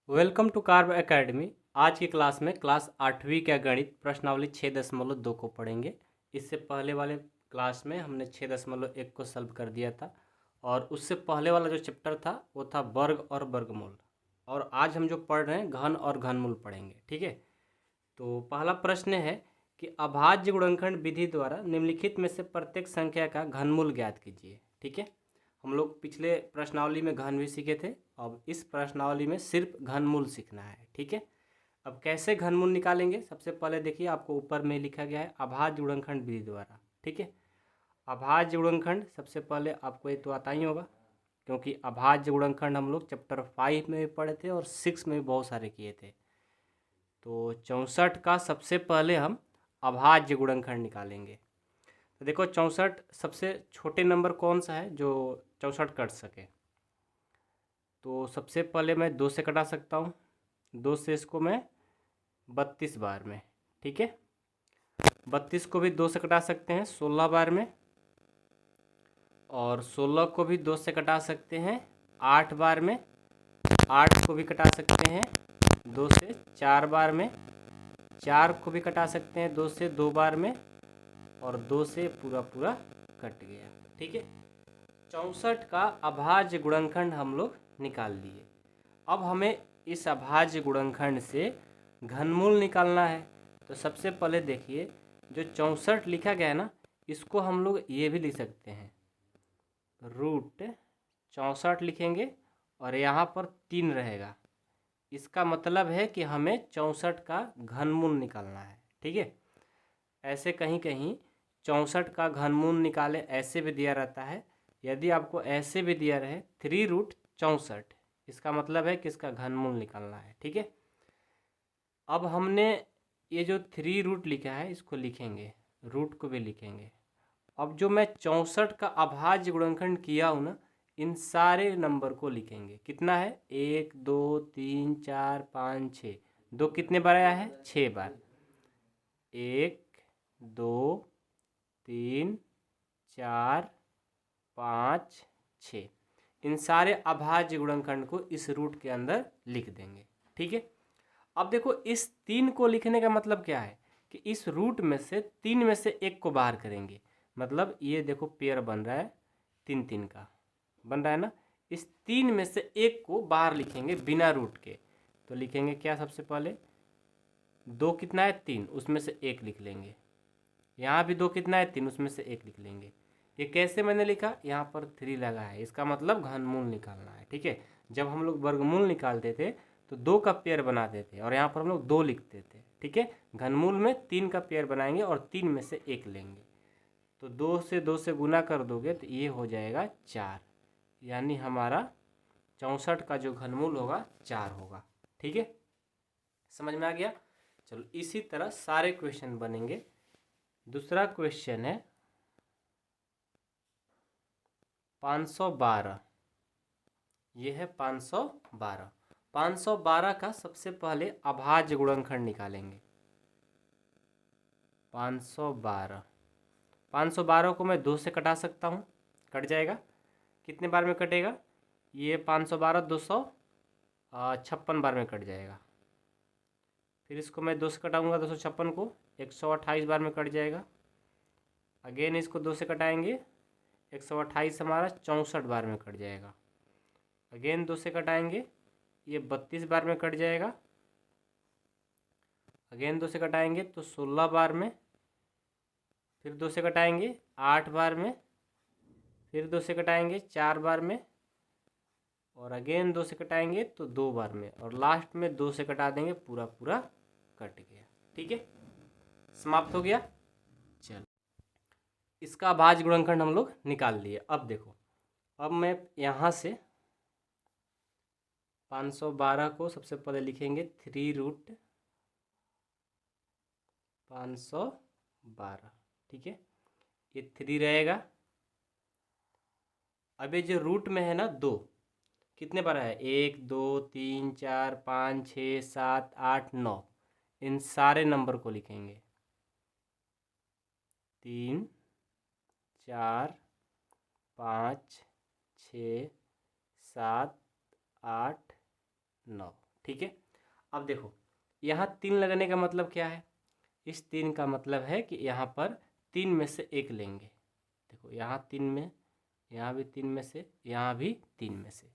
Welcome to curve academy. आज की class में क्लास 8वीं का गणित प्रश्नावली 6.2 को पढ़ेंगे। इससे पहले वाले क्लास में हमने 6.1 को सॉल्व कर दिया था और उससे पहले वाला जो चैप्टर था वो था वर्ग और वर्गमूल। और आज हम जो पढ़ रहे हैं घन और घनमूल पढ़ेंगे। ठीक है, तो पहला प्रश्न है कि अभाज्य गुणनखंड विधि द्वारा निम्नलिखित में से प्रत्येक संख्या का घनमूल ज्ञात कीजिए। ठीक है, हम लोग पिछले प्रश्नावली में घन भी सीखे थे, अब इस प्रश्नावली में सिर्फ घनमूल सीखना है। ठीक है, अब कैसे घनमूल निकालेंगे? सबसे पहले देखिए, आपको ऊपर में लिखा गया है अभाज्य गुणनखंड विधि द्वारा। ठीक है, अभाज्य गुणनखंड सबसे पहले आपको ये तो आता ही होगा, क्योंकि अभाज्य गुणनखंड हम लोग चैप्टर 5 में भी पढ़े थे और 6 में भी बहुत सारे किए थे। तो 64 का सबसे पहले हम अभाज्य गुणनखंड निकालेंगे। तो देखो 64 सबसे छोटे नंबर कौन सा है जो 64 कट सके? तो सबसे पहले मैं 2 से कटा सकता हूँ। 2 से इसको मैं 32 बार में। ठीक है, 32 को भी 2 से कटा सकते हैं 16 बार में, और 16 को भी 2 से कटा सकते हैं 8 बार में। 8 को भी कटा सकते हैं 2 से 4 बार में। 4 को भी कटा सकते हैं 2 से 2 बार में, और 2 से पूरा पूरा कट गया। ठीक है, 64 का अभाज्य गुणनखंड हम लोग निकाल लिए। अब हमें इस अभाज्य गुणनखंड से घनमूल निकालना है। तो सबसे पहले देखिए, जो 64 लिखा गया है ना, इसको हम लोग ये भी लिख सकते हैं, रूट 64 लिखेंगे और यहाँ पर 3 रहेगा। इसका मतलब है कि हमें 64 का घनमूल निकालना है। ठीक है, ऐसे कहीं कहीं 64 का घनमूल निकाले ऐसे भी दिया रहता है। यदि आपको ऐसे भी दिया रहे 3√64, इसका मतलब है कि इसका घनमूल निकालना है। ठीक है, अब हमने ये जो 3 रूट लिखा है इसको लिखेंगे, रूट को भी लिखेंगे। अब जो मैं 64 का अभाज्य गुणनखंड किया हूँ ना, इन सारे नंबर को लिखेंगे। कितना है? 1 2 3 4 5 6। 2 कितने बार आया है? 6 बार। 1 2 3 4 5 6, इन सारे अभाज्य गुणनखंड को इस रूट के अंदर लिख देंगे। ठीक है, अब देखो इस 3 को लिखने का मतलब क्या है कि इस रूट में से 3 में से 1 को बाहर करेंगे। मतलब ये देखो पेयर बन रहा है 3 3 का बन रहा है ना, इस 3 में से 1 को बाहर लिखेंगे बिना रूट के। तो लिखेंगे क्या? सबसे पहले 2 कितना है? 3, उसमें से 1 लिख लेंगे। यहाँ भी 2 कितना है? 3, उसमें से 1 लिख लेंगे। ये कैसे मैंने लिखा? यहाँ पर 3 लगा है, इसका मतलब घनमूल निकालना है। ठीक है, जब हम लोग वर्गमूल निकालते थे तो 2 का पेयर बनाते थे और यहाँ पर हम लोग 2 लिखते थे। ठीक है, घनमूल में 3 का पेयर बनाएंगे और 3 में से 1 लेंगे। तो 2 से गुना कर दोगे तो ये हो जाएगा 4, यानी हमारा 64 का जो घनमूल होगा 4 होगा। ठीक है, समझ में आ गया? चलो इसी तरह सारे क्वेश्चन बनेंगे। दूसरा क्वेश्चन है 512। ये है 512। 512 का सबसे पहले अभाज्य गुणनखंड निकालेंगे। 512, 512 को मैं 2 से कटा सकता हूँ, कट जाएगा। कितने बार में कटेगा? ये 512 256 बार में कट जाएगा। फिर इसको मैं 2 से कटाऊँगा 256 को 128 बार में कट जाएगा। अगेन इसको 2 से कटाएंगे 128 हमारा 64 बार में कट जाएगा। अगेन 2 से कटाएंगे ये 32 बार में कट जाएगा। अगेन 2 से कटाएंगे तो 16 बार में। फिर 2 से कटाएंगे 8 बार में। फिर 2 से कटाएंगे 4 बार में, और अगेन 2 से कटाएंगे तो 2 बार में, और लास्ट में 2 से कटा देंगे, पूरा पूरा कट गया। ठीक है, समाप्त हो गया। चलो इसका अभाज्य गुणनखंड हम लोग निकाल लिए। अब देखो, अब मैं यहाँ से 512 को सबसे पहले लिखेंगे 3√512। ठीक है, ये 3 रहेगा। अब ये जो रूट में है ना 2, कितने बार है? 1 2 3 4 5 6 7 8 9, इन सारे नंबर को लिखेंगे। 3 4 5 6 7 8 9। ठीक है। अब देखो यहाँ 3 लगने का मतलब क्या है, इस 3 का मतलब है कि यहाँ पर 3 में से 1 लेंगे। देखो यहाँ 3 में, यहाँ भी 3 में से, यहाँ भी 3 में से,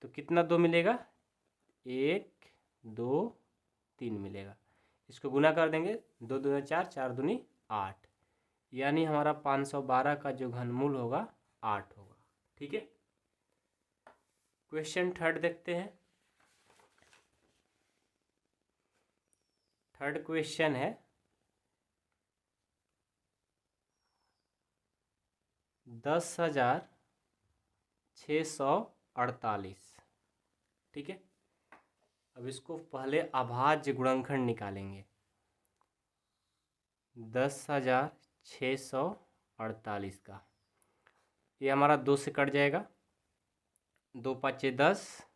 तो कितना 2 मिलेगा, 1 2 3 मिलेगा। इसको गुना कर देंगे, 2 दूनी 4, 4 दूनी 8, यानी हमारा 512 का जो घनमूल होगा 8 होगा। ठीक है। क्वेश्चन थर्ड देखते हैं। थर्ड क्वेश्चन है 10,648। ठीक है। अब इसको पहले अभाज्य गुणनखंड निकालेंगे। 10,648 का ये हमारा 2 से कट जाएगा, 2 पाँचे 10,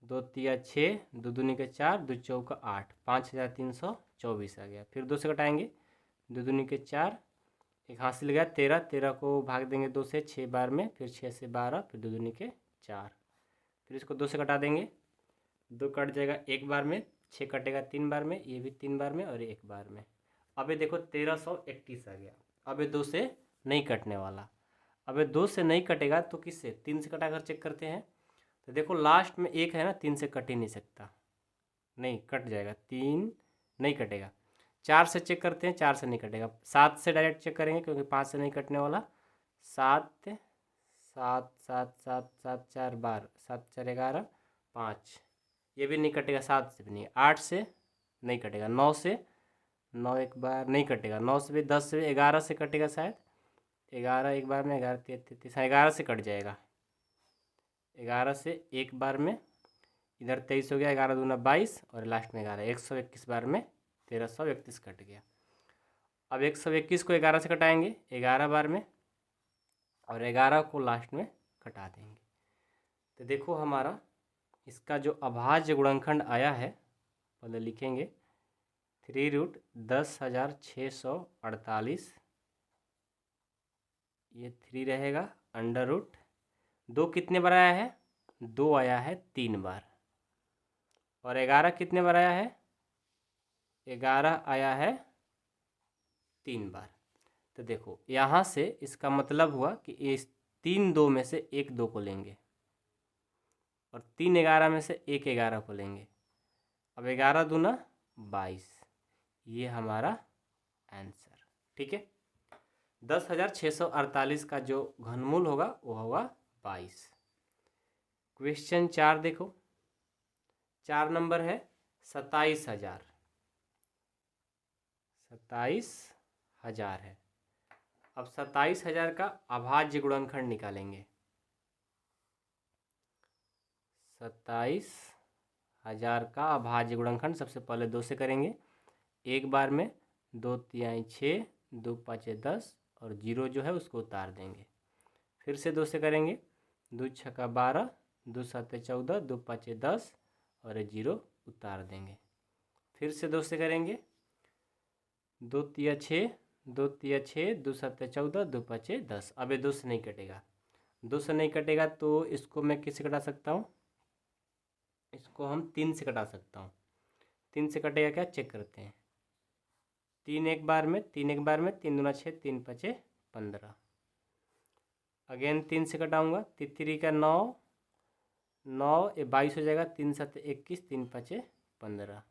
2 तिया 6, 2 दूनी के 4, 2 चौका 8, 5,324 आ गया। फिर 2 से घटाएंगे, 2 दूनी के 4, एक हासिल गया 13, 13 को भाग देंगे 2 से 6 बार में, फिर 6 से 12, फिर 2 दूनी के 4, फिर इसको 2 से घटा देंगे, 2 कट जाएगा 1 बार में, 6 कटेगा 3 बार में, ये भी 3 बार में और 1 बार में। अब ये देखो 1331 आ गया। अब ये 2 से नहीं कटने वाला। अब ये 2 से नहीं कटेगा तो किससे, 3 से कटा कर चेक करते हैं। तो देखो लास्ट में 1 है ना, 3 से कट ही नहीं सकता, नहीं कट जाएगा, 3 नहीं कटेगा। 4 से चेक करते हैं, 4 से नहीं कटेगा। 7 से डायरेक्ट चेक करेंगे क्योंकि 5 से नहीं कटने वाला। 7 7 7 7 7 4 12, 7 4 11, 5, ये भी नहीं कटेगा। 7 से भी नहीं, 8 से नहीं कटेगा, 9 से, 9 एक बार नहीं कटेगा, 9 से भी, 10 से भी, 11 से कटेगा शायद, 11 एक बार में, 11 33, 11 से कट जाएगा, 11 से एक बार में, इधर 23 हो गया, 11 दूना 22 और लास्ट में 11, 121 बार में 1331 कट गया। अब 121 को 11 से कटाएंगे 11 बार में और 11 को लास्ट में कटा देंगे। तो देखो हमारा इसका जो अभाज्य गुणनखंड आया है, पहले लिखेंगे 3√10,648, ये 3 रहेगा, अंडर रूट 2 कितने बार आया है, 2 आया है 3 बार, और 11 कितने बार आया है, 11 आया है 3 बार। तो देखो यहाँ से इसका मतलब हुआ कि इस 3 2 में से 1 2 को लेंगे और 3 11 में से 1 11 को लेंगे। अब 11 दूना 22, ये हमारा आंसर। ठीक है। 10,648 का जो घनमूल होगा वो होगा 22। क्वेश्चन 4 देखो, 4 नंबर है 27,000, 27,000 है। अब 27,000 का अभाज्य गुणनखंड निकालेंगे। 27,000 का अभाज्य गुणनखंड सबसे पहले 2 से करेंगे, एक बार में, 2 तिहाई 6, 2 पाँचे 10 और 0 जो है उसको उतार देंगे। फिर से 2 से करेंगे, 2 छक्का 12, 2 सत्ते 14, 2 पाँचे 10 और 0 उतार देंगे। फिर से 2 से करेंगे, 2 तिया 6, 2 तिया 6, 2 सत्ते 14, 2 पाँचे 10। अब ये 2 से नहीं कटेगा, 2 से नहीं कटेगा तो इसको मैं किससे कटा सकता हूँ, इसको हम 3 से कटा सकता हूँ। 3 से कटेगा क्या, चेक करते हैं। 3 एक बार में, 3 एक बार में, 3 दूना 6, 3 पाँचे 15, अगेन 3 से कटाऊँगा, 3 का 9, 9 ये 22 हो जाएगा, 3 सत्ते 21, 3 पाँचे 15,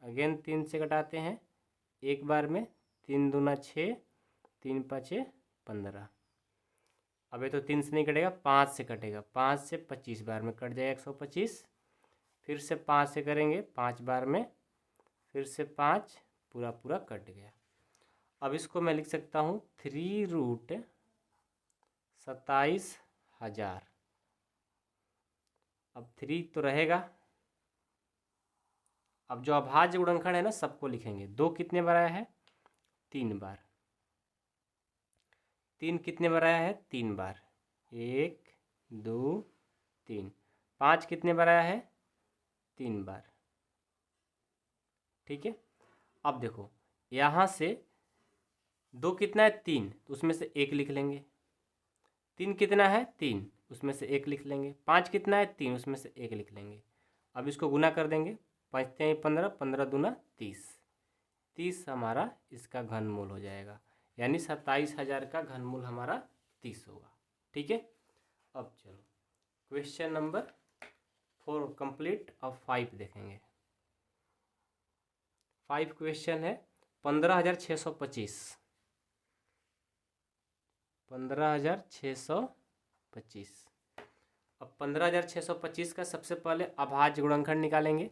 अगेन 3 से कटाते हैं एक बार में, 3 दूना 6, 3 पाँचे 15। अब ये तो 3 से नहीं कटेगा, 5 से कटेगा, 5 से 25 बार में कट जाएगा 125। फिर से 5 से करेंगे 5 बार में, फिर से 5, पूरा पूरा कट गया। अब इसको मैं लिख सकता हूँ 3√27,000। अब 3 तो रहेगा। अब जो अभाज्य गुणनखंड है ना सबको लिखेंगे। 2 कितने बार आया है, 3 बार। 3 कितने बार आया है, 3 बार, 1 2 3। 5 कितने बार आया है, 3 बार। ठीक है। अब देखो यहाँ से 2 कितना है, 3, तो उसमें से 1 लिख लेंगे। 3 कितना है, 3, उसमें से 1 लिख लेंगे। 5 कितना है, 3, उसमें से 1 लिख लेंगे। अब इसको गुना कर देंगे, 5 तिहाई 15, 15 दूना 30, 30 हमारा इसका घनमूल हो जाएगा, यानी 27,000 का घनमूल हमारा 30 होगा। ठीक है। अब चलो क्वेश्चन नंबर 4 कंप्लीट। अब 5 देखेंगे। 5 क्वेश्चन है 15,625, 15,625। अब 15,625 का सबसे पहले अभाज्य गुणनखंड निकालेंगे।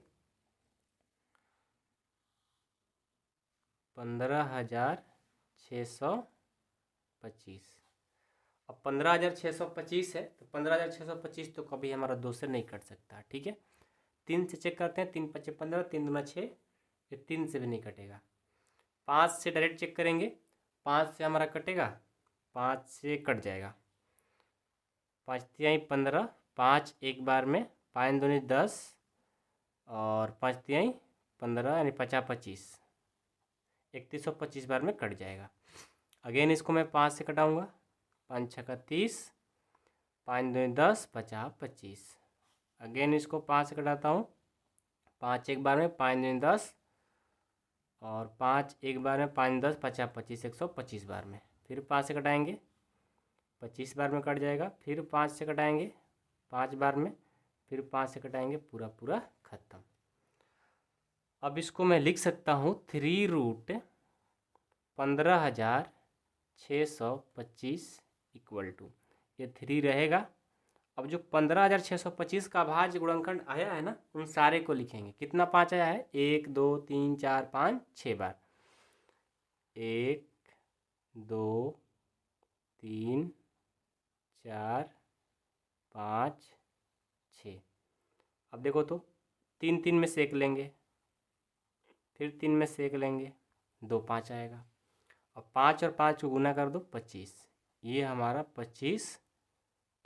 15,625। अब 15,625 है तो 15,625 तो कभी हमारा 2 से नहीं कट सकता। ठीक है, 3 से चेक करते हैं, 3 पचे 15, 3 दूना 6, ये 3 से भी नहीं कटेगा। 5 से डायरेक्ट चेक करेंगे, 5 से हमारा कटेगा, 5 से कट जाएगा। 5 तिहाई 15, 5 एक बार में, 5 दूनी 10 और 5 तिहाई 15 यानी 50 25, 3125 बार में कट जाएगा। अगेन इसको मैं 5 से कटाऊंगा, 5 छक्का 30, 5 दूनी 10, 50 25। अगेन इसको 5 से कटाता हूँ, 5 एक बार में, 5 दूनी 10 और 5 एक बार में, 5 10 50 25, 125 बार में। फिर 5 से कटाएंगे, 25 बार में कट जाएगा। फिर 5 से कटाएंगे 5 बार में, फिर 5 से कटाएंगे, पूरा पूरा खत्म। अब इसको मैं लिख सकता हूँ 3√15,625 इक्वल टू, ये 3 रहेगा। अब जो 15,625 का अभाज्य गुणनखंड आया है ना, उन सारे को लिखेंगे। कितना 5 आया है, 1 2 3 4 5 6 बार, 1 2 3 4 5 6। अब देखो तो 3 3 में से 1 लेंगे, फिर 3 में से 1 लेंगे, 2 5 आएगा। अब 5 और 5 को गुना कर दो, 25। ये हमारा 25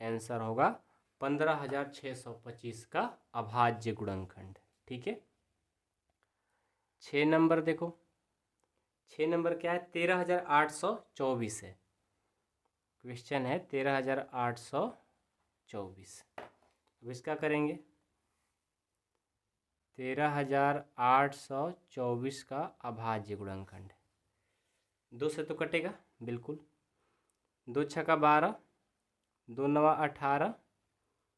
आंसर होगा 15,625 का अभाज्य गुणनखंड। ठीक है। 6 नंबर देखो, 6 नंबर क्या है, 13,824 है। क्वेश्चन है 13,824। अब इसका करेंगे, 13,824 का अभाज्य गुणनखंड 2 से तो कटेगा बिल्कुल, 2 छक्का 12, 2 नवा 18,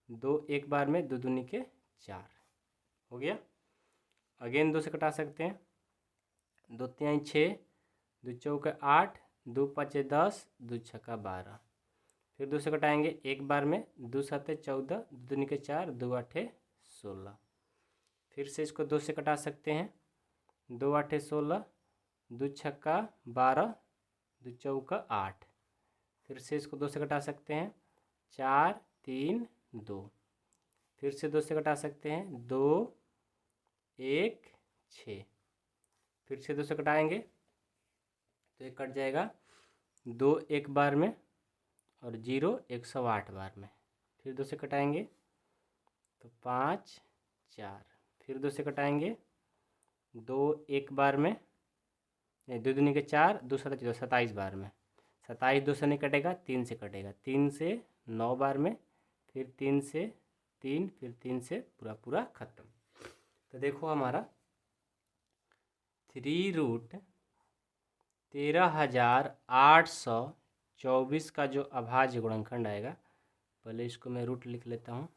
2 एक बार में, 2 दूनी के 4 हो गया। अगेन 2 से कटा सकते हैं, 2 तिहाई 6, 2 चौके 8, 2 पचे 10, 2 छक्का 12। फिर 2 से कटाएंगे एक बार में, 2 सत्ते 14, 2 दूनी के 4, 2 आठे 16। फिर से इसको 2 से कटा सकते हैं, 2 आठे 16, 2 छक्का 12, 2 चौका 8। फिर से इसको 2 से कटा सकते हैं, 4 3 2। फिर से 2 से कटा सकते हैं, 2 1 6। फिर से 2 से कटाएंगे तो ये कट जाएगा, 2 एक बार में और 0 108 बार में। फिर 2 से कटाएंगे तो 5 4। फिर 2 से कटाएंगे, 2 एक बार में, नहीं 2 दूनी के 4, 2 सत्ते 27 बार में। 27 2 से नहीं कटेगा, 3 से कटेगा, 3 से 9 बार में, फिर 3 से 3, फिर 3 से पूरा पूरा खत्म। तो देखो हमारा 3√13,824 का जो अभाज्य गुणनखंड आएगा, पहले इसको मैं रूट लिख लेता हूँ।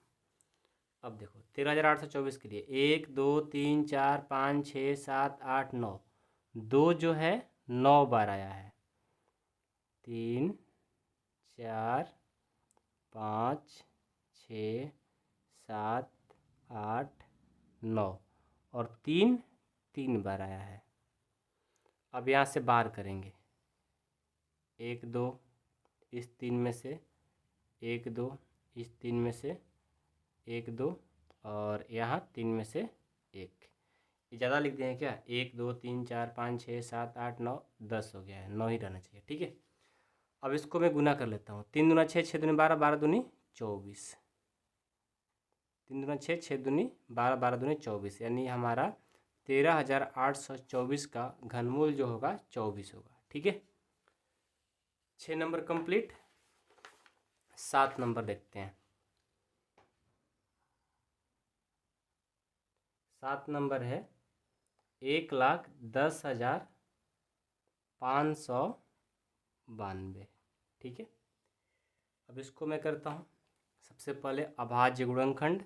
अब देखो 13,824 के लिए 1 2 3 4 5 6 7 8 9, 2 जो है 9 बार आया है, 3 4 5 6 7 8 9 और 3 3 बार आया है। अब यहाँ से बाहर करेंगे, 1 2 इस 3 में से, 1 2 इस 3 में से, 1 2 और यहाँ 3 में से 1। ये ज़्यादा लिख दें क्या, 1 2 3 4 5 6 7 8 9 10 हो गया है, 9 ही रहना चाहिए। ठीक है। अब इसको मैं गुना कर लेता हूँ, 3 दूना 6, 6 दूनी 12, 12 दूनी 24, 3 दूना 6, 6 दूनी 12, 12 दूनी 24, यानी हमारा 13,824 का घनमूल जो होगा 24 होगा। ठीक है। 6 नंबर कंप्लीट। 7 नंबर देखते हैं। 7 नंबर है 1,10,592। ठीक है, अब इसको मैं करता हूँ। सबसे पहले अभाज्य गुणनखंड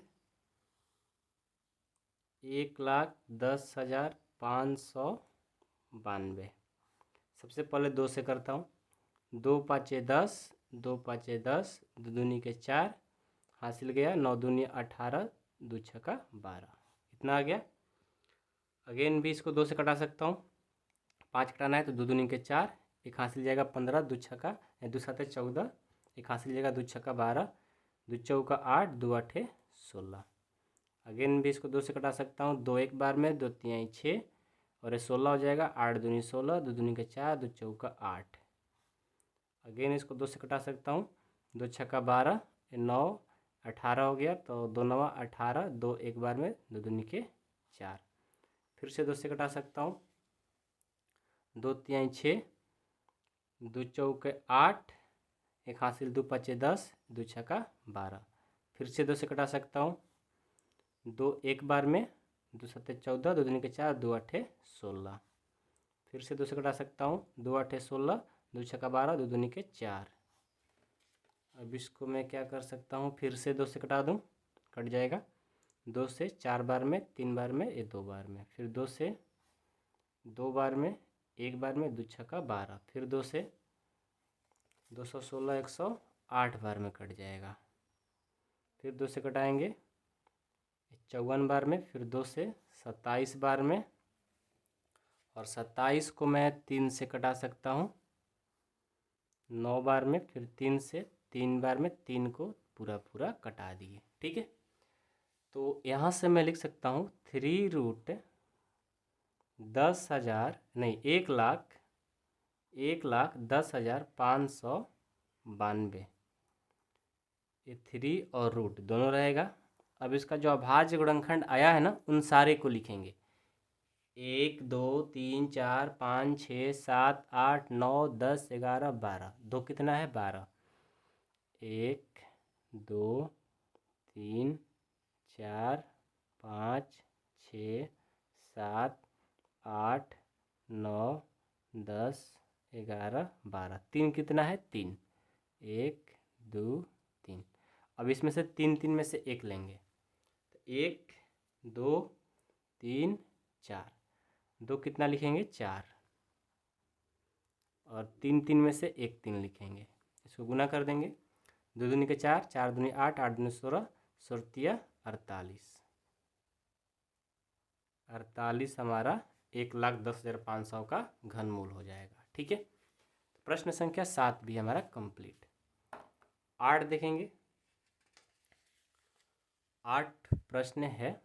1,10,592। सबसे पहले 2 से करता हूँ। 2 पाँचे 10, 2 पाँचे 10, 2 दूनी के 4, हासिल गया 9 दूनी 18, 2 छक्का 12, इतना आ गया। अगेन भी इसको 2 से कटा सकता हूँ। 5 कटाना है तो 2 दूनी के 4, एक हासिल जाएगा 15, 2 छक्का 2 7 14, एक हासिल जाएगा 2 छक्का 12, 2 चौका 8, 2 8 16। अगेन भी इसको 2 से कटा सकता हूँ। 2 एक बार में, 2 3 6 और ये 16 हो जाएगा। 8 दूनी 16, 2 दूनी के 4, 2 चौका 8। अगेन इसको 2 से कटा सकता हूँ। 2 छक्का 12, 9 18 हो गया, तो 2 9 18, 2 एक बार में, 2 दूनी के 4। फिर से 2 से कटा सकता हूँ। 2 3 6, 2 चौके 8, एक हासिल 2 5 10, 2 छक्का 12। फिर से 2 से कटा सकता हूँ। 2 एक बार में, 2 7 14, 2 दूनी के 4, 2 8 16। फिर से 2 से कटा सकता हूँ। 2 8 16, 2 छक्का 12, 2 दूनी के 4। अब इसको मैं क्या कर सकता हूँ, फिर से 2 से कटा दूँ, कट जाएगा। 2 से 4 बार में, 3 बार में, ये 2 बार में। फिर 2 से 2 बार में, 1 बार में, 2 छक्का 12। फिर 2 से 216 108 बार में कट जाएगा। फिर 2 से कटाएंगे 54 बार में। फिर 2 से 27 बार में, और 27 को मैं 3 से कटा सकता हूँ 9 बार में। फिर 3 से 3 बार में, 3 को पूरा पूरा कटा दिए। ठीक है, तो यहाँ से मैं लिख सकता हूँ 3√10,000 नहीं 1,10,592। ये 3 और रूट दोनों रहेगा। अब इसका जो अभाज्य गुणनखंड आया है ना, उन सारे को लिखेंगे। 1 2 3 4 5 6 7 8 9 10 11 12। 2 कितना है 12। 1 2 3 4 5 6 7 8 9 10 11 12। 3 कितना है 3। 1 2 3। अब इसमें से 3 3 में से 1 लेंगे, तो 1 2 3 4। 2 कितना लिखेंगे 4, और 3 3 में से 1 3 लिखेंगे। इसको गुना कर देंगे। 2 दूनी के 4, 4 दूनी 8, 8 दूनी 16, 16 48। 48 हमारा 1,10,500 का घनमूल हो जाएगा। ठीक है, तो प्रश्न संख्या 7 भी हमारा कंप्लीट। 8 देखेंगे। 8 प्रश्न है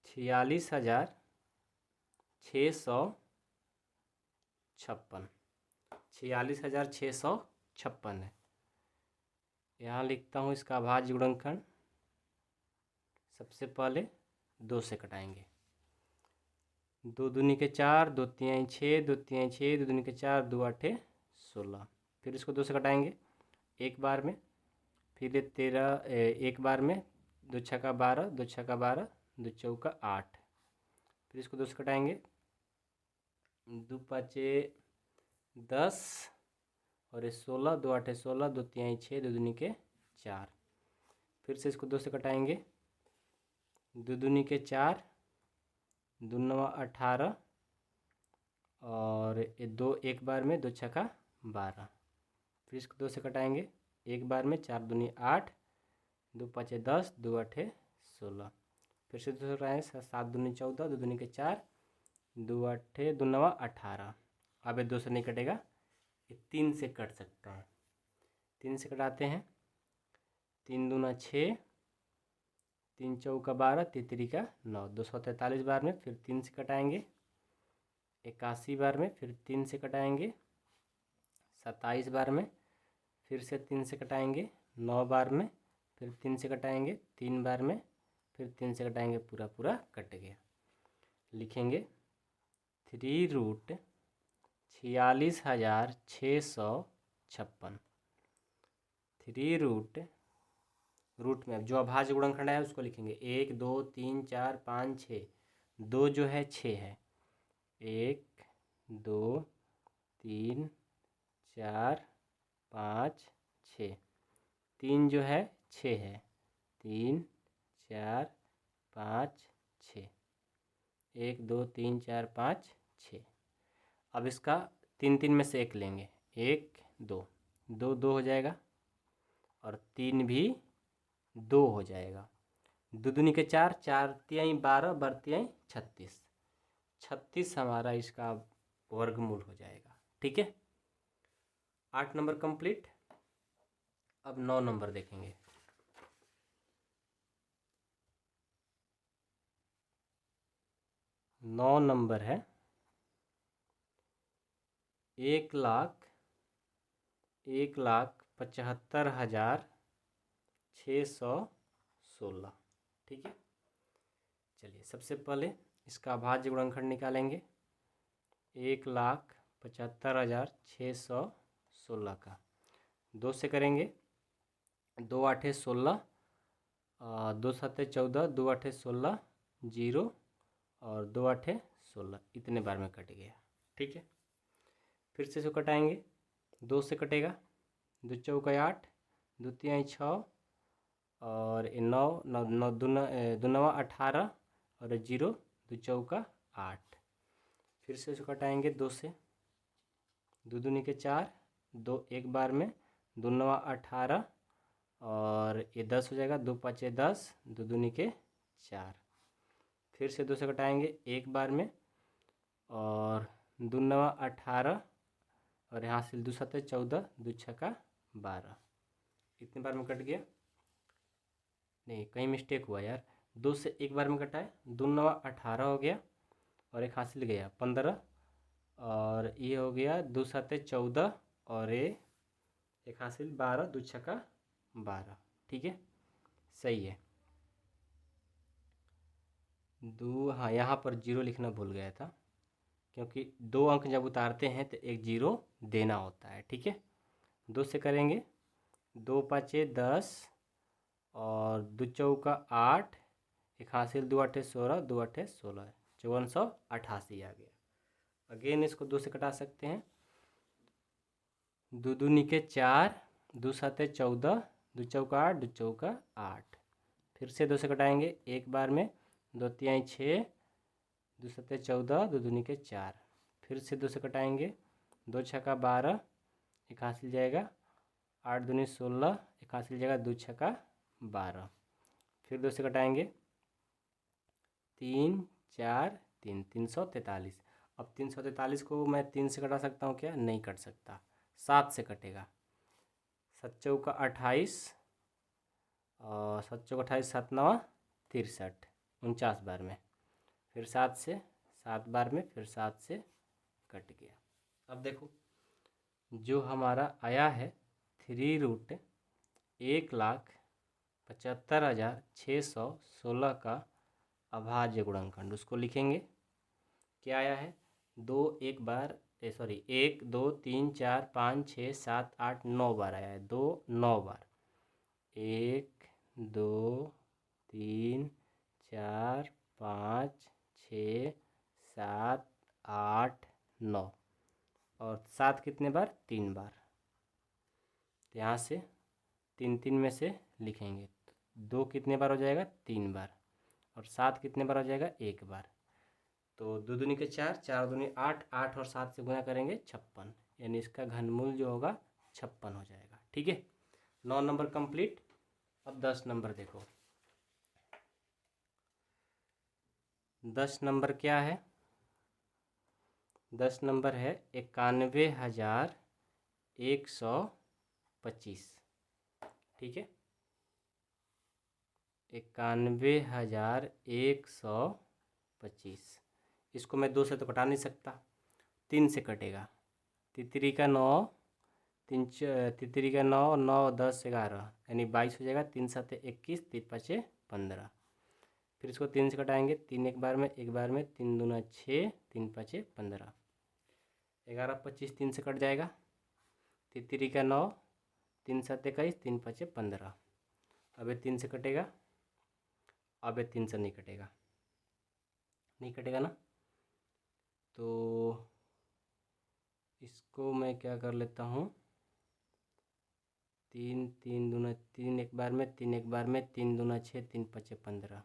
46,656। 46,656 है। यहाँ लिखता हूँ इसका अभाज्य गुणनखंड। सबसे पहले 2 से कटाएंगे। 2 दूनी के 4, 2 3 6, 2 3 6, 2 दूनी के 4, 2 8 16। फिर इसको 2 से कटाएंगे एक बार में। फिर 13 एक बार में, 2 छक्का 12, 2 छक्का 12, 2 चौका 8। फिर इसको 2 से कटाएंगे। 2 5 10 और ये 16, 2 8 16, 2 3 6, 2 दूनी के 4। फिर से इसको 2 से कटाएंगे। 2 दूनी के 4, 2 9 18, और ये 2 एक बार में, 2 छक्का 12। फिर इसको 2 से कटाएंगे एक बार में। 4 दूनी 8, 2 5 10, 2 8 16। फिर से 2 से कटाएंगे। 7 दूनी 14, 2 दूनी के 4, 2 8 2 9 18। अब ये 2 से नहीं कटेगा, ये 3 से कट सकता है। 3 से कटाते हैं। 3 दूना 6, 3 चौका 12, 3 तिरिका 9, 243 बार में। फिर 3 से कटाएंगे 81 बार में। फिर 3 से कटाएंगे 27 बार में। फिर से 3 से कटाएंगे 9 बार में। फिर 3 से कटाएंगे 3 बार में। फिर 3 से कटाएंगे, पूरा पूरा कट गया। लिखेंगे 3√46,656। 3 रूट में जो अभाज्य गुणनखंड है उसको लिखेंगे। 1 2 3 4 5 6। 2 जो है 6 है। 1 2 3 4 5 6। 3 जो है 6 है। 3 4 5 6। 1 2 3 4 5 6। अब इसका 3 3 में से एक लेंगे। 1 2 2 2 हो जाएगा और 3 भी 2 हो जाएगा। दो दूनी के 4, 4 तिहाई 12, बरतियाई 36। 36 हमारा इसका वर्गमूल हो जाएगा। ठीक है, 8 नंबर कंप्लीट। अब 9 नंबर देखेंगे। 9 नंबर है 1,75,616। ठीक है, चलिए सबसे पहले इसका अभाज्य गुणनखंड निकालेंगे। 1,75,616 का 2 से करेंगे। 2 आठे 16, 2 सत्ते 14, 2 आठे 16, 0 और 2 आठे 16, इतने बार में कट गया। ठीक है, फिर से इसको कटाएंगे। 2 से कटेगा। 2 चौका 8, 2 तिहाई 6 और 9 9 9 दूनवा 18 और 0 2 चौका 8। फिर से इसको कटाएंगे 2 से। 2 दूनी के 4, 2 एक बार में, 2 नवा 18 और ये 10 हो जाएगा। 2 पाँचे 10, 2 दूनी के 4। फिर से 2 से कटाएंगे एक बार में और 2 नवा 18 और यहाँ से 2 सत्ते 14, 2 छक्का 12, इतने बार में कट गया। नहीं, कहीं मिस्टेक हुआ यार। 2 से एक बार में कटा है। 2 नवा 18 हो गया और एक हासिल गया 15 और ये हो गया 2 सत्ते 14 और ये एक हासिल 12, 2 छक्का 12। ठीक है, सही है। हाँ, यहाँ पर 0 लिखना भूल गया था, क्योंकि 2 अंक जब उतारते हैं तो एक 0 देना होता है। ठीक है, 2 से करेंगे। 2 पाँचे 10 और 2 चौका 8, एक हासिल 2 आठे 16, 2 आठे 16, 5488 आ गया। अगेन इसको 2 से कटा सकते हैं। 2 दूनी के 4, 2 सत्ते 14, 2 चौका 8, 2 चौका 8। फिर से 2 से कटाएंगे एक बार में। 2 तिहाई 6, 2 सत्ते 14, 2 दूनी के 4। फिर से 2 से कटाएंगे। 2 छक्का 12, एक हासिल जाएगा 8 दूनी 16, एक हासिल जाएगा 2 छक्का 12। फिर 2 से कटाएंगे। 3 4 3, 343। अब 343 को मैं 3 से कटा सकता हूँ क्या? नहीं कट सकता, 7 से कटेगा। 7 चौका 28 और 7 चौका 28, 7 नवा 63, 49 बार में। फिर 7 से 7 बार में, फिर 7 से कट गया। अब देखो जो हमारा आया है 3√1,75,616 का अभाज्य गुणनखंड, उसको लिखेंगे। क्या आया है? 2 एक बार 1 2 3 4 5 6 7 8 9 बार आया है। 2 9 बार। 1 2 3 4 5 6 7 8 9 और 7 कितने बार? 3 बार। तो यहाँ से 3 3 में से लिखेंगे। 2 कितने बार हो जाएगा? 3 बार। और 7 कितने बार हो जाएगा? 1 बार। तो 2 दूनी के 4, 4 दूनी 8, 8 और 7 से गुना करेंगे 56, यानी इसका घनमूल जो होगा 56 हो जाएगा। ठीक है, 9 नंबर कंप्लीट। अब 10 नंबर देखो। 10 नंबर क्या है? 10 नंबर है 91,125। ठीक है, 91,125। इसको मैं 2 से तो कटा नहीं सकता, 3 से कटेगा। तितरी का 9, तितरी का 9, 9 10 11, यानी 22 हो जाएगा। 3 7 21, 3 5 15। फिर इसको 3 से कटाएंगे। 3 एक बार में, 3 दूना 6, 3 5 15, 11 25, 3 से कट जाएगा। तितरी का 9, 3 7 21, 3 5 15 अब ये 3 से कटेगा, अब ये 3 से नहीं कटेगा, नहीं कटेगा ना। तो इसको मैं क्या कर लेता हूँ, 3 3 दूना 3 एक बार में, 3 एक बार में, 3 दूना 6, 3 पचे 15,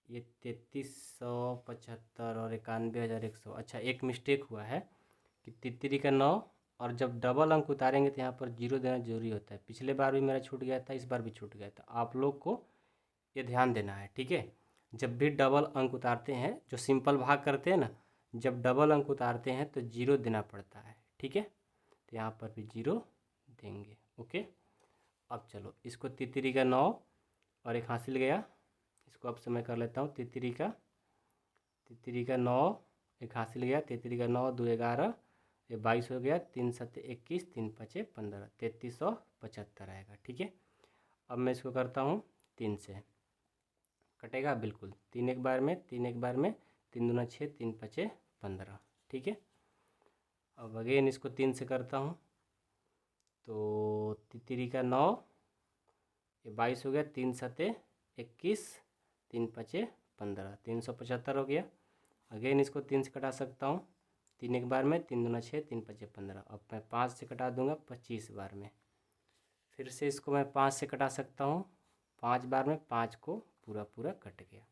ये 3375 और 91,100। अच्छा, एक मिस्टेक हुआ है कि तितरी का 9, और जब डबल अंक उतारेंगे तो यहाँ पर 0 देना जरूरी होता है। पिछले बार भी मेरा छूट गया था, इस बार भी छूट गया था। आप लोग को ये ध्यान देना है, ठीक है। जब भी डबल अंक उतारते हैं, जो सिंपल भाग करते हैं ना, जब डबल अंक उतारते हैं तो 0 देना पड़ता है, ठीक है। तो यहाँ पर भी 0 देंगे, ओके। अब चलो, इसको तितरी का 9 और एक हासिल गया, इसको अब से मैं कर लेता हूँ। तितरी का 9 एक हासिल गया, तितरी का 9 2 11, ये 22 हो गया, 3 7 21, 3 5 15, 3375 आएगा, ठीक है। अब मैं इसको करता हूँ 3 से, कटेगा बिल्कुल। 3 एक बार में, 3 एक बार में, 3 दूना 6, 3 5 15, ठीक है। अब अगेन इसको 3 से करता हूँ, तो तितरी का 9, ये 22 हो गया, 3 7 21, 3 5 15, 375 हो गया। अगेन इसको 3 से कटा सकता हूँ, 3 एक बार में, 3 दूना 6, 3 5 15। अब मैं 5 से कटा दूंगा 25 बार में। फिर से इसको मैं 5 से कटा सकता हूँ 5 बार में, 5 को पूरा पूरा कट गया।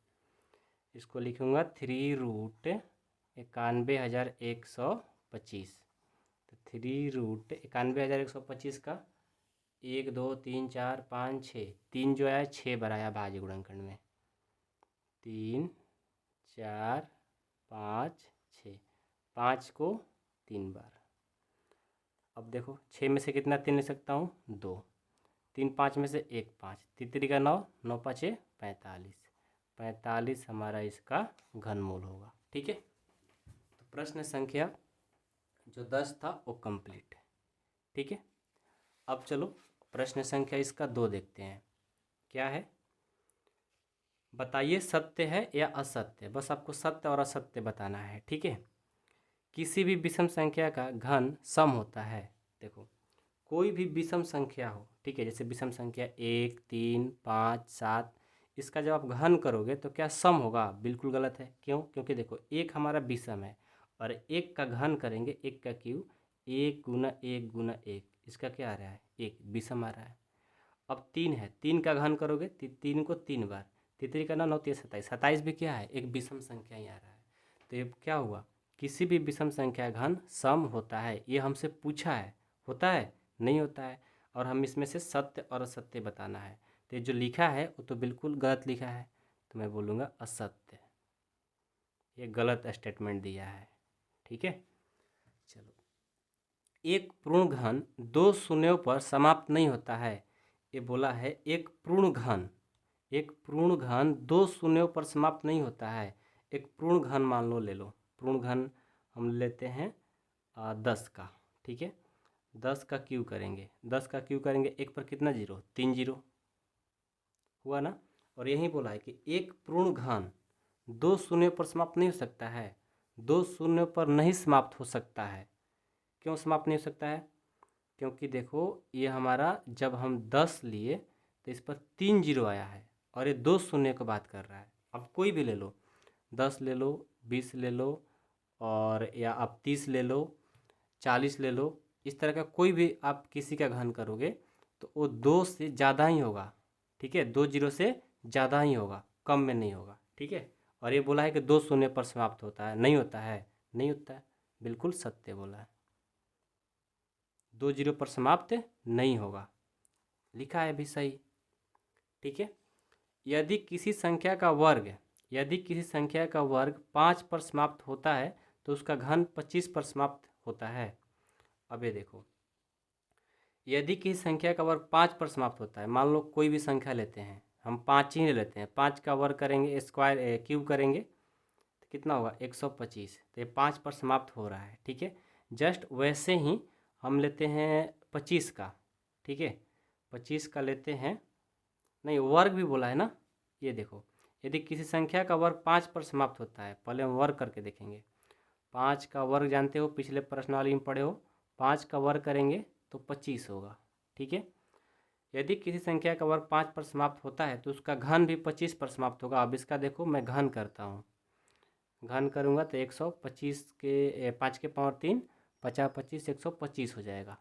इसको लिखूँगा 3√91,125। तो 3√91,125 का 1 2 3 4 5 6, 3 जो आया 6 बार आया भाज्य गुणनखंड में, 3 4 5 6, 5 को 3 बार। अब देखो 6 में से कितना 3 ले सकता हूँ, 2, 3 5 में से 1 5, तितरी का 9 9 5 45, 45 हमारा इसका घनमूल होगा, ठीक है। तो प्रश्न संख्या जो 10 था वो कंप्लीट है, ठीक है। अब चलो प्रश्न संख्या इसका 2 देखते हैं, क्या है। बताइए सत्य है या असत्य, बस आपको सत्य और असत्य बताना है, ठीक है। किसी भी विषम संख्या का घन सम होता है। देखो, कोई भी विषम संख्या हो, ठीक है, जैसे विषम संख्या 1 3 5 7, इसका जब आप घन करोगे तो क्या सम होगा? बिल्कुल गलत है। क्यों? क्योंकि देखो, एक हमारा विषम है और एक का घन करेंगे, एक का क्यूब, 1 गुना 1 गुना 1, इसका क्या आ रहा है? 1, विषम आ रहा है। अब 3 है, 3 का घन करोगे 3 को 3 बार, तितरी का 9 9 3 27, 27 भी क्या है? एक विषम संख्या ही आ रहा है। तो ये क्या हुआ? किसी भी विषम संख्या घन सम होता है। ये हमसे पूछा है, होता है? नहीं होता है। और हम इसमें से सत्य और असत्य बताना है। तो ये जो लिखा है वो तो बिल्कुल गलत लिखा है, तो मैं बोलूँगा असत्य, ये गलत स्टेटमेंट दिया है, ठीक है। चलो, एक पूर्ण घन 2 शून्यों पर समाप्त नहीं होता है। ये बोला है एक पूर्ण घन, एक पूर्ण घन 2 शून्यों पर समाप्त नहीं होता है। एक पूर्ण घन मान लो, ले लो पूर्ण घन, हम लेते हैं 10 का, ठीक है। 10 का क्यू करेंगे, 10 का क्यू करेंगे, एक पर कितना जीरो? 3 जीरो हुआ ना। और यही बोला है कि एक पूर्ण घन 2 शून्यों पर समाप्त नहीं हो सकता है, 2 शून्यों पर नहीं समाप्त हो सकता है। क्यों समाप्त नहीं हो सकता है? क्योंकि देखो, ये हमारा जब हम 10 लिए तो इस पर 3 जीरो आया है और ये 2 शून्य की बात कर रहा है। अब कोई भी ले लो, 10 ले लो, 20 ले लो, और या आप 30 ले लो, 40 ले लो, इस तरह का कोई भी आप किसी का घन करोगे तो वो 2 से ज़्यादा ही होगा, ठीक है। 2 जीरो से ज़्यादा ही होगा, कम में नहीं होगा, ठीक है। और ये बोला है कि 2 शून्य पर समाप्त होता है, नहीं होता है, नहीं होता है, बिल्कुल सत्य बोला है। 2 जीरो पर समाप्त नहीं होगा, लिखा है भी सही, ठीक है। यदि किसी संख्या का वर्ग, यदि किसी संख्या का वर्ग 5 पर समाप्त होता है तो उसका घन 25 पर समाप्त होता है। अब ये देखो, यदि किसी संख्या का वर्ग 5 पर समाप्त होता है, मान लो कोई भी संख्या लेते हैं, हम 5 ही लेते हैं, 5 का वर्ग करेंगे, स्क्वायर क्यूब करेंगे तो कितना होगा? 125। तो ये 5 पर समाप्त हो रहा है, ठीक है। जस्ट वैसे ही हम लेते हैं 25 का, ठीक है, 25 का लेते हैं, नहीं वर्ग भी बोला है ना। ये देखो, यदि किसी संख्या का वर्ग 5 पर समाप्त होता है, पहले हम वर्ग करके देखेंगे। 5 का वर्ग जानते हो, पिछले प्रश्नावली में पढ़े हो, 5 का वर्ग करेंगे तो 25 होगा, ठीक है। यदि किसी संख्या का वर्ग 5 पर समाप्त होता है तो उसका घन भी 25 पर समाप्त होगा। अब इसका देखो मैं घन करता हूँ, घन करूँगा तो 125 के 5 के पावर 3 50 25 125 हो जाएगा।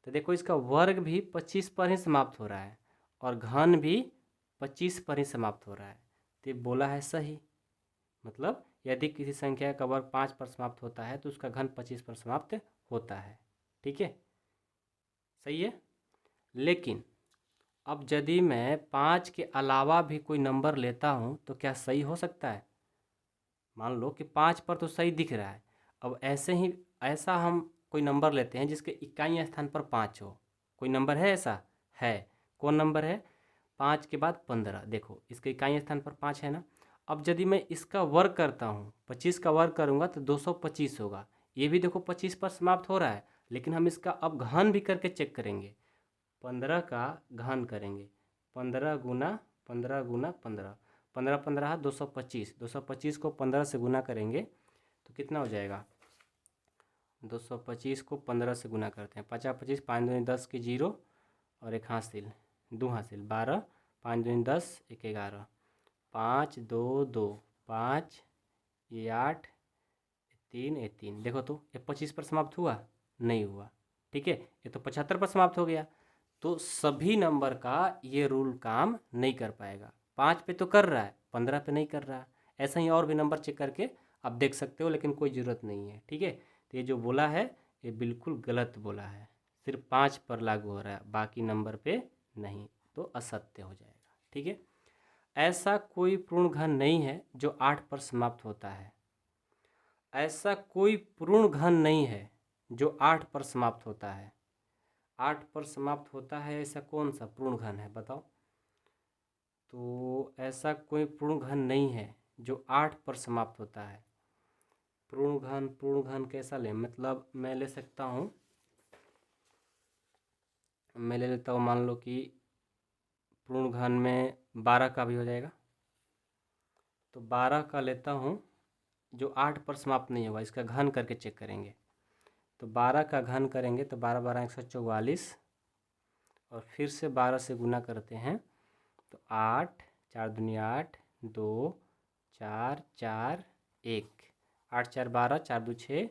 तो देखो इसका वर्ग भी 25 पर ही समाप्त हो रहा है और घन भी 25 पर ही समाप्त हो रहा है। तो ये बोला है सही, मतलब यदि किसी संख्या का वर्ग 5 पर समाप्त होता है तो उसका घन 25 पर समाप्त होता है। ठीक है, सही है। लेकिन अब यदि मैं 5 के अलावा भी कोई नंबर लेता हूँ तो क्या सही हो सकता है? मान लो कि 5 पर तो सही दिख रहा है, अब ऐसा हम कोई नंबर लेते हैं जिसके इकाई स्थान पर 5 हो। कोई नंबर है ऐसा? है। कौन नंबर है? 5 के बाद 15। देखो इसके इकाई स्थान पर 5 है ना। अब यदि मैं इसका वर्ग करता हूँ, 25 का वर्ग करूँगा तो 225 होगा। ये भी देखो 25 पर समाप्त हो रहा है, लेकिन हम इसका अब घन भी करके चेक करेंगे। 15 का घन करेंगे, 15 गुना 15 गुना 15, 15 15 225, 225 को 15 से गुना करेंगे तो कितना हो जाएगा? 225 को 15 से गुना करते हैं, 50 25 5 दूनी 10 की 0 और एक हासिल 2 हासिल 12, 5 दूनी 10 1 11, 5 2 2 5 ये 8 3 ये 3। देखो तो ये 25 पर समाप्त हुआ? नहीं हुआ। ठीक है, ये तो 75 पर समाप्त हो गया। तो सभी नंबर का ये रूल काम नहीं कर पाएगा। 5 पे तो कर रहा है, 15 पे नहीं कर रहा। ऐसा ही और भी नंबर चेक करके आप देख सकते हो, लेकिन कोई ज़रूरत नहीं है। ठीक है, तो ये जो बोला है ये बिल्कुल गलत बोला है, सिर्फ 5 पर लागू हो रहा है, बाकी नंबर पे नहीं, तो असत्य हो जाएगा। ठीक है, ऐसा कोई पूर्ण घन नहीं है जो 8 पर समाप्त होता है। ऐसा कोई पूर्ण घन नहीं है जो 8 पर समाप्त होता है। 8 पर समाप्त होता है ऐसा कौन सा पूर्ण घन है बताओ? तो ऐसा कोई पूर्ण घन नहीं है जो 8 पर समाप्त होता है। पूर्ण घन कैसा ले? मतलब मैं ले सकता हूँ, मैं ले लेता हूँ, मान लो कि पूर्ण घन में 12 का भी हो जाएगा, तो 12 का लेता हूँ जो 8 पर समाप्त नहीं होगा। इसका घन करके चेक करेंगे, तो 12 का घन करेंगे तो 12 12 144 और फिर से 12 से गुना करते हैं तो 8 4 दूनी 8 2 4 4 1 8 4 12 4 2 6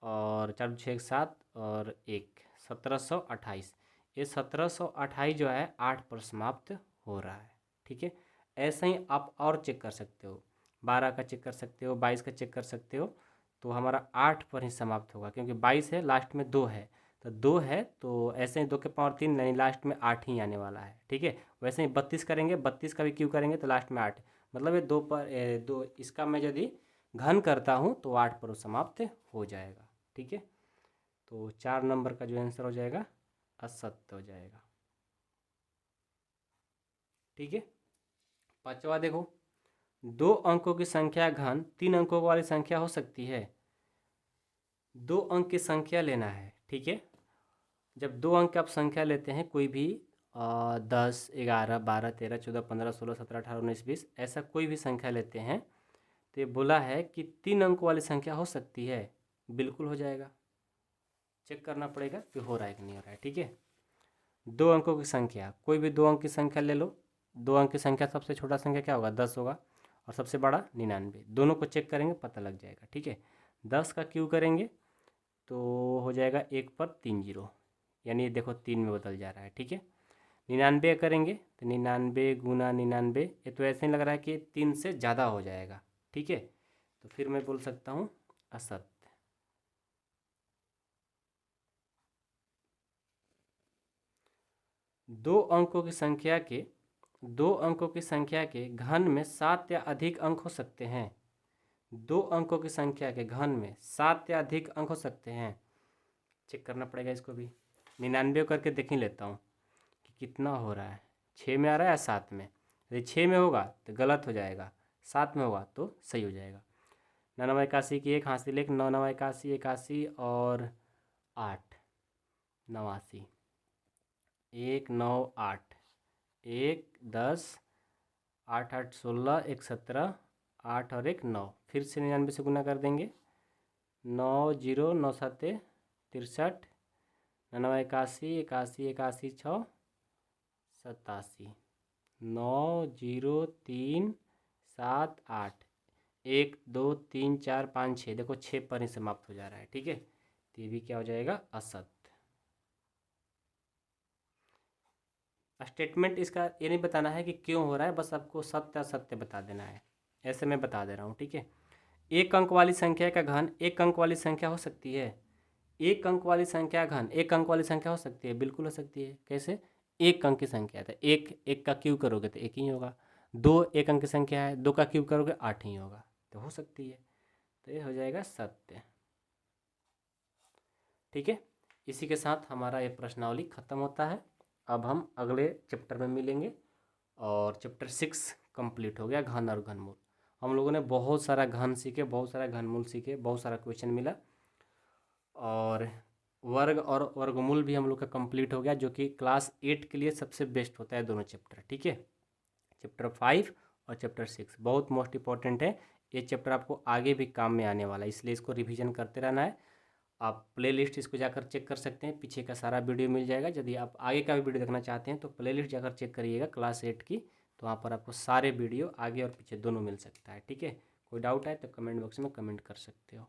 और 4 2 6 1 7 और 1 1728। ये 1728 जो है 8 पर समाप्त हो रहा है। ठीक है, ऐसे ही आप और चेक कर सकते हो, 12 का चेक कर सकते हो, 22 का चेक कर सकते हो। तो हमारा 8 पर ही समाप्त होगा, क्योंकि 22 है, लास्ट में 2 है, तो 2 है, तो ऐसे ही 2 के पावर 3 यानी लास्ट में 8 ही आने वाला है। ठीक है, वैसे ही 32 करेंगे, 32 का भी क्यों करेंगे तो लास्ट में 8, मतलब ये 2 पर 2, इसका मैं यदि घन करता हूँ तो 8 पर समाप्त हो जाएगा। ठीक है, तो 4 नंबर का जो आंसर हो जाएगा असत्य हो जाएगा। ठीक है, पांचवा देखो, 2 अंकों की संख्या घन 3 अंकों वाली संख्या हो सकती है। 2 अंक की संख्या लेना है। ठीक है, जब 2 अंक आप संख्या लेते हैं कोई भी 10 11 12 13 14 15 16 17 18 19 20 ऐसा कोई भी संख्या लेते हैं तो ये बोला है कि 3 अंक वाली संख्या हो सकती है। बिल्कुल हो जाएगा, चेक करना पड़ेगा कि हो रहा है कि नहीं हो रहा है। ठीक है, 2 अंकों की संख्या, कोई भी 2 अंक की संख्या ले लो। 2 अंक की संख्या सबसे छोटा संख्या क्या होगा? 10 होगा, और सबसे बड़ा 99। दोनों को चेक करेंगे पता लग जाएगा। ठीक है, 10 का क्यू करेंगे तो हो जाएगा 1 पर 3 जीरो, यानी देखो 3 में बदल जा रहा है। ठीक है, 99 करेंगे तो 99 गुना 99, ये तो ऐसे ही लग रहा है कि 3 से ज़्यादा हो जाएगा। ठीक है, तो फिर मैं बोल सकता हूँ असत्य। 2 अंकों की संख्या के 2 अंकों की संख्या के घन में 7 या अधिक अंक हो सकते हैं। 2 अंकों की संख्या के घन में 7 या अधिक अंक हो सकते हैं, चेक करना पड़ेगा इसको भी। 99 करके देख ही लेता हूँ कि कितना हो रहा है, 6 में आ रहा है या 7 में। यदि 6 में होगा तो गलत हो जाएगा, 7 में होगा तो सही हो जाएगा। 99 81 की 1 हासिल 1, 9 9 81 81 और 8 89, 1 9 8 1 10 8 8 16 1 17 8 और 1 9, फिर से 99 से गुना कर देंगे। 9 0 9 7 63, 99 81 81 81 6 87 90378 1 2 3 4 5 6 देखो 6 पर ही समाप्त हो जा रहा है। ठीक है, तो ये भी क्या हो जाएगा असत्य। स्टेटमेंट इसका ये नहीं बताना है कि क्यों हो रहा है, बस आपको सत्य असत्य बता देना है। ऐसे मैं बता दे रहा हूँ। ठीक है, एक अंक वाली संख्या का घन एक अंक वाली संख्या हो सकती है। एक अंक वाली संख्या घन एक अंक वाली संख्या हो सकती है, बिल्कुल हो सकती है। कैसे? एक अंक की संख्या है तो एक एक का क्यूब करोगे तो एक ही होगा। दो एक अंक की संख्या है, दो का क्यूब करोगे 8 ही होगा, तो हो सकती है। तो ये हो जाएगा सत्य। ठीक है, इसी के साथ हमारा ये प्रश्नावली खत्म होता है। अब हम अगले चैप्टर में मिलेंगे और चैप्टर 6 कंप्लीट हो गया, घन और घनमूल। हम लोगों ने बहुत सारा घन सीखे, बहुत सारा घनमूल सीखे, बहुत सारा क्वेश्चन मिला और वर्ग और वर्गमूल भी हम लोग का कंप्लीट हो गया, जो कि क्लास 8 के लिए सबसे बेस्ट होता है दोनों चैप्टर। ठीक है, चैप्टर 5 और चैप्टर 6 बहुत मोस्ट इंपॉर्टेंट है। ये चैप्टर आपको आगे भी काम में आने वाला है, इसलिए इसको रिवीजन करते रहना है। आप प्लेलिस्ट इसको जाकर चेक कर सकते हैं, पीछे का सारा वीडियो मिल जाएगा। यदि आप आगे का भी वीडियो देखना चाहते हैं तो प्लेलिस्ट जाकर चेक करिएगा क्लास 8 की, तो वहाँ पर आपको सारे वीडियो आगे और पीछे दोनों मिल सकता है। ठीक है, कोई डाउट है तो कमेंट बॉक्स में कमेंट कर सकते हो।